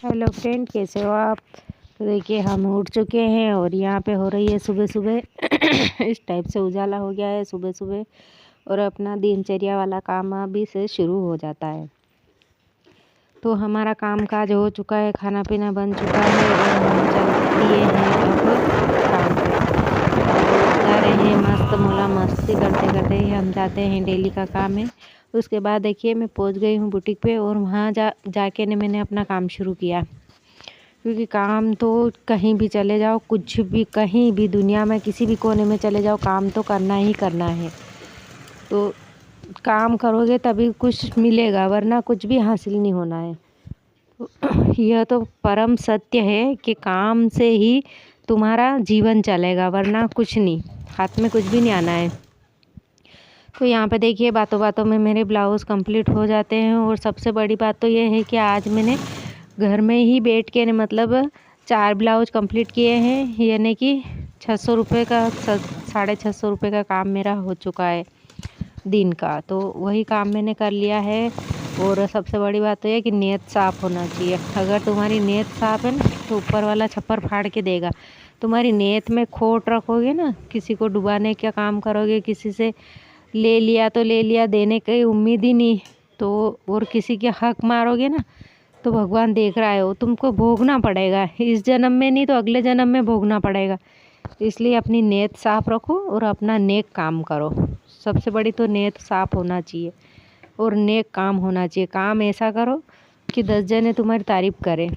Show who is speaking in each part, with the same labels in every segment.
Speaker 1: Hello friend, कैसे हो आप। तो देखिए हम उठ चुके हैं और यहाँ पे हो रही है सुबह सुबह इस टाइप से उजाला हो गया है सुबह सुबह। और अपना दिनचर्या वाला काम अभी से शुरू हो जाता है। तो हमारा काम काज हो चुका है, खाना पीना बन चुका है और हम चल दिए हैं अब काम पे। जा रहे हैं मस्त मोला मस्ती करते करते ही हम जाते हैं, डेली का काम है। उसके बाद देखिए मैं पहुंच गई हूँ बुटीक पे और वहाँ जाके ने मैंने अपना काम शुरू किया। क्योंकि काम तो कहीं भी चले जाओ, कुछ भी कहीं भी दुनिया में किसी भी कोने में चले जाओ, काम तो करना ही करना है। तो काम करोगे तभी कुछ मिलेगा, वरना कुछ भी हासिल नहीं होना है। यह तो परम सत्य है कि काम से ही तुम्हारा जीवन चलेगा, वरना कुछ नहीं, हाथ में कुछ भी नहीं आना है। तो यहाँ पे देखिए बातों बातों में मेरे ब्लाउज़ कंप्लीट हो जाते हैं। और सबसे बड़ी बात तो ये है कि आज मैंने घर में ही बैठ के मतलब 4 ब्लाउज कंप्लीट किए हैं, यानी कि 600 रुपये का 650 रुपये का काम मेरा हो चुका है दिन का। तो वही काम मैंने कर लिया है। और सबसे बड़ी बात तो ये कि नीयत साफ़ होना चाहिए। अगर तुम्हारी नीयत साफ़ है ना तो ऊपर वाला छप्पर फाड़ के देगा। तुम्हारी नीयत में खोट रखोगे ना, किसी को डुबाने का काम करोगे, किसी से ले लिया तो ले लिया, देने की उम्मीद ही नहीं, तो और किसी के हक मारोगे ना, तो भगवान देख रहा है, वो तुमको भोगना पड़ेगा। इस जन्म में नहीं तो अगले जन्म में भोगना पड़ेगा। इसलिए अपनी नीयत साफ़ रखो और अपना नेक काम करो। सबसे बड़ी तो नीयत साफ़ होना चाहिए और नेक काम होना चाहिए। काम ऐसा करो कि 10 जने तुम्हारी तारीफ़ करें।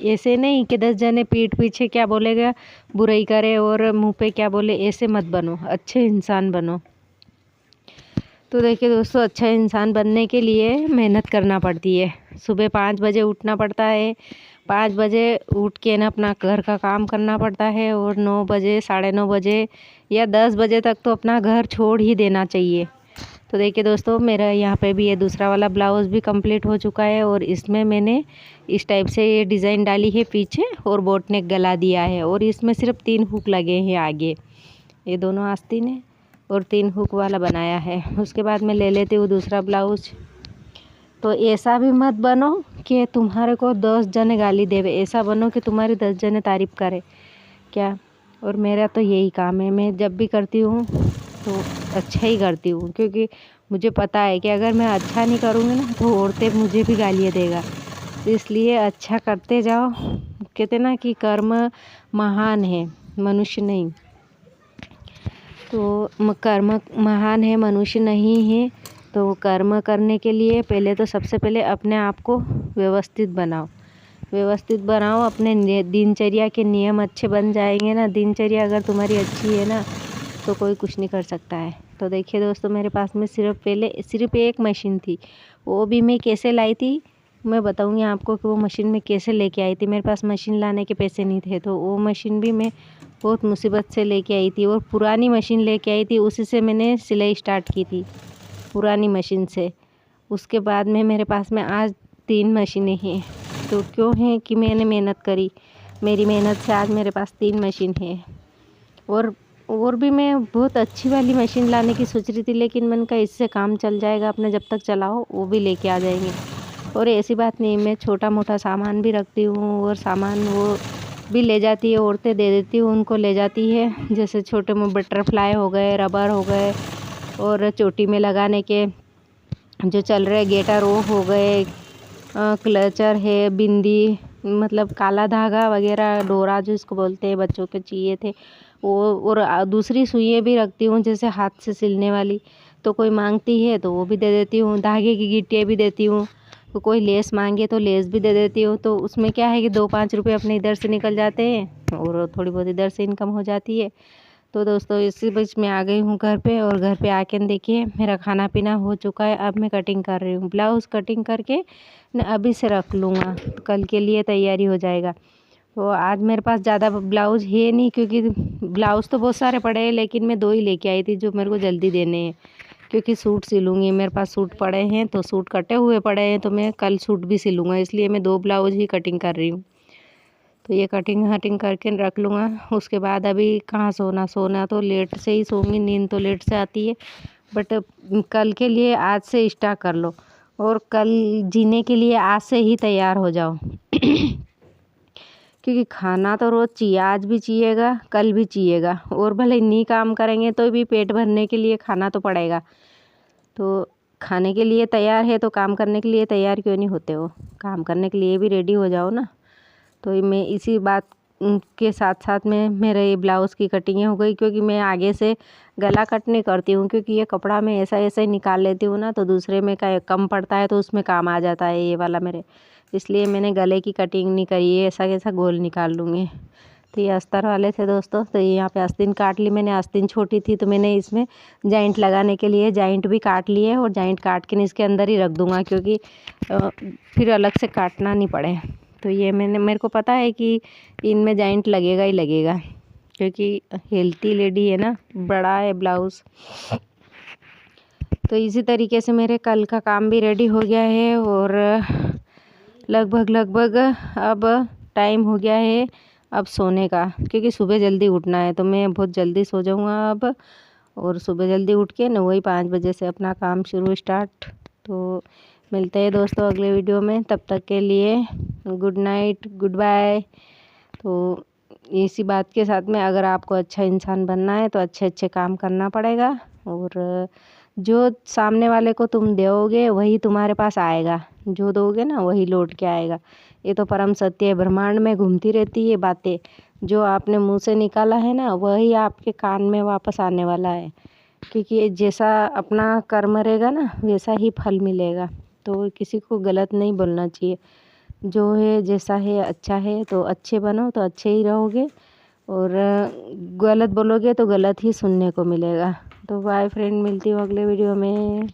Speaker 1: ऐसे नहीं कि 10 जने पीठ पीछे क्या बोलेगा, बुराई करे और मुंह पे क्या बोले, ऐसे मत बनो, अच्छे इंसान बनो। तो देखिए दोस्तों, अच्छा इंसान बनने के लिए मेहनत करना पड़ती है। सुबह 5 बजे उठना पड़ता है, 5 बजे उठ के ना अपना घर का काम करना पड़ता है और 9 बजे 9:30 बजे या 10 बजे तक तो अपना घर छोड़ ही देना चाहिए। तो देखिए दोस्तों, मेरा यहाँ पे भी ये दूसरा वाला ब्लाउज़ भी कंप्लीट हो चुका है और इसमें मैंने इस टाइप से ये डिज़ाइन डाली है पीछे और बोट नेक गला दिया है। और इसमें सिर्फ 3 हुक लगे हैं आगे, ये दोनों आस्तीन है और 3 हुक वाला बनाया है। उसके बाद मैं ले लेती हूँ दूसरा ब्लाउज। तो ऐसा भी मत बनो कि तुम्हारे को 10 जने गाली देवे, ऐसा बनो कि तुम्हारी 10 जने तारीफ़ करे क्या। और मेरा तो यही काम है, मैं जब भी करती हूँ तो अच्छा ही करती हूँ, क्योंकि मुझे पता है कि अगर मैं अच्छा नहीं करूँगी ना तो औरतें मुझे भी गालियाँ देगा। तो इसलिए अच्छा करते जाओ। कहते ना कि कर्म महान है, मनुष्य नहीं। तो कर्म महान है, मनुष्य नहीं है। तो कर्म करने के लिए पहले तो सबसे पहले अपने आप को व्यवस्थित बनाओ। अपने दिनचर्या के नियम अच्छे बन जाएंगे ना, दिनचर्या अगर तुम्हारी अच्छी है ना तो कोई कुछ नहीं कर सकता है। तो देखिए दोस्तों, मेरे पास में सिर्फ एक मशीन थी। वो भी मैं कैसे लाई थी मैं बताऊंगी आपको कि वो मशीन में कैसे लेके आई थी। मेरे पास मशीन लाने के पैसे नहीं थे, तो वो मशीन भी मैं बहुत मुसीबत से लेके आई थी। और पुरानी मशीन लेके आई थी, उसी से मैंने सिलाई स्टार्ट की थी, पुरानी मशीन से। उसके बाद में मेरे पास में आज 3 मशीनें हैं। तो क्यों है कि मैंने मेहनत करी, मेरी मेहनत से आज मेरे पास 3 मशीन है। और भी मैं बहुत अच्छी वाली मशीन लाने की सोच रही थी, लेकिन मैंने कहा इससे काम चल जाएगा अपने, जब तक चलाओ वो भी लेके आ जाएंगे। और ऐसी बात नहीं, मैं छोटा मोटा सामान भी रखती हूँ और सामान वो भी ले जाती है, औरतें दे देती हूँ, उनको ले जाती है। जैसे छोटे मोटे बटरफ्लाई हो गए, रबर हो गए, और चोटी में लगाने के जो चल रहे गेटर वो हो गए, क्लचर है, बिंदी, मतलब काला धागा वगैरह, डोरा जो इसको बोलते हैं, बच्चों के चाहिए थे वो। और दूसरी सुइयाँ भी रखती हूँ, जैसे हाथ से सिलने वाली, तो कोई मांगती है तो वो भी दे देती हूँ। धागे की गिट्टियाँ भी देती हूँ, तो कोई लेस मांगे तो लेस भी दे देती हूँ। तो उसमें क्या है कि 2-5 रुपये अपने इधर से निकल जाते हैं और थोड़ी बहुत इधर से इनकम हो जाती है। तो दोस्तों, इसी बीच मैं आ गई हूँ घर पे, और घर पे आके देखिए मेरा खाना पीना हो चुका है। अब मैं कटिंग कर रही हूँ, ब्लाउज़ कटिंग करके न अभी से रख लूँगा, तो कल के लिए तैयारी हो जाएगा। तो आज मेरे पास ज़्यादा ब्लाउज़ है नहीं, क्योंकि ब्लाउज़ तो बहुत सारे पड़े हैं, लेकिन मैं 2 ही लेके आई थी जो मेरे को जल्दी देने हैं। क्योंकि सूट सिलूँगी, मेरे पास सूट पड़े हैं, तो सूट कटे हुए पड़े हैं, तो मैं कल सूट भी सिलूँगा, इसलिए मैं 2 ब्लाउज़ ही कटिंग कर रही हूँ। तो ये कटिंग हटिंग करके रख लूँगा। उसके बाद अभी कहाँ सोना तो लेट से ही सोऊंगी, नींद तो लेट से आती है। बट कल के लिए आज से स्टार्ट कर लो, और कल जीने के लिए आज से ही तैयार हो जाओ। क्योंकि खाना तो रोज़ चाहिए, आज भी चाहिएगा, कल भी चाहिएगा, और भले नहीं काम करेंगे तो भी पेट भरने के लिए खाना तो पड़ेगा। तो खाने के लिए तैयार है तो काम करने के लिए तैयार क्यों नहीं होते हो? काम करने के लिए भी रेडी हो जाओ ना। तो मैं इसी बात के साथ साथ में मेरे ये ब्लाउज़ की कटिंग हो गई, क्योंकि मैं आगे से गला कट नहीं करती हूँ, क्योंकि ये कपड़ा मैं ऐसा ऐसा ही निकाल लेती हूँ ना, तो दूसरे में कम पड़ता है तो उसमें काम आ जाता है ये वाला मेरे, इसलिए मैंने गले की कटिंग नहीं करी है, ऐसा कैसा गोल निकाल लूँगी। तो ये अस्तर वाले थे दोस्तों, तो यहाँ पे आस्तीन काट ली मैंने। आस्तीन छोटी थी तो मैंने इसमें जॉइंट लगाने के लिए जॉइंट भी काट लिए, और जॉइंट काट के इसके अंदर ही रख दूँगा, क्योंकि फिर अलग से काटना नहीं पड़े। तो ये मेरे को पता है कि इनमें जॉइंट लगेगा ही लगेगा, क्योंकि हेल्थी लेडी है ना, बड़ा है ब्लाउज़। तो इसी तरीके से मेरे कल का काम भी रेडी हो गया है, और लगभग अब टाइम हो गया है अब सोने का, क्योंकि सुबह जल्दी उठना है, तो मैं बहुत जल्दी सो जाऊँगा अब, और सुबह जल्दी उठ के न वही 5 बजे से अपना काम शुरू स्टार्ट। तो मिलते हैं दोस्तों अगले वीडियो में, तब तक के लिए गुड नाइट, गुड बाय। तो इसी बात के साथ में, अगर आपको अच्छा इंसान बनना है तो अच्छे अच्छे काम करना पड़ेगा, और जो सामने वाले को तुम दोगे वही तुम्हारे पास आएगा, जो दोगे ना वही लौट के आएगा। ये तो परम सत्य है, ब्रह्मांड में घूमती रहती है बातें। जो आपने मुंह से निकाला है ना, वही आपके कान में वापस आने वाला है, क्योंकि जैसा अपना कर्म रहेगा ना वैसा ही फल मिलेगा। तो किसी को गलत नहीं बोलना चाहिए, जो है जैसा है अच्छा है, तो अच्छे बनो तो अच्छे ही रहोगे, और गलत बोलोगे तो गलत ही सुनने को मिलेगा। तो बाय फ्रेंड, मिलती हूँ अगले वीडियो में।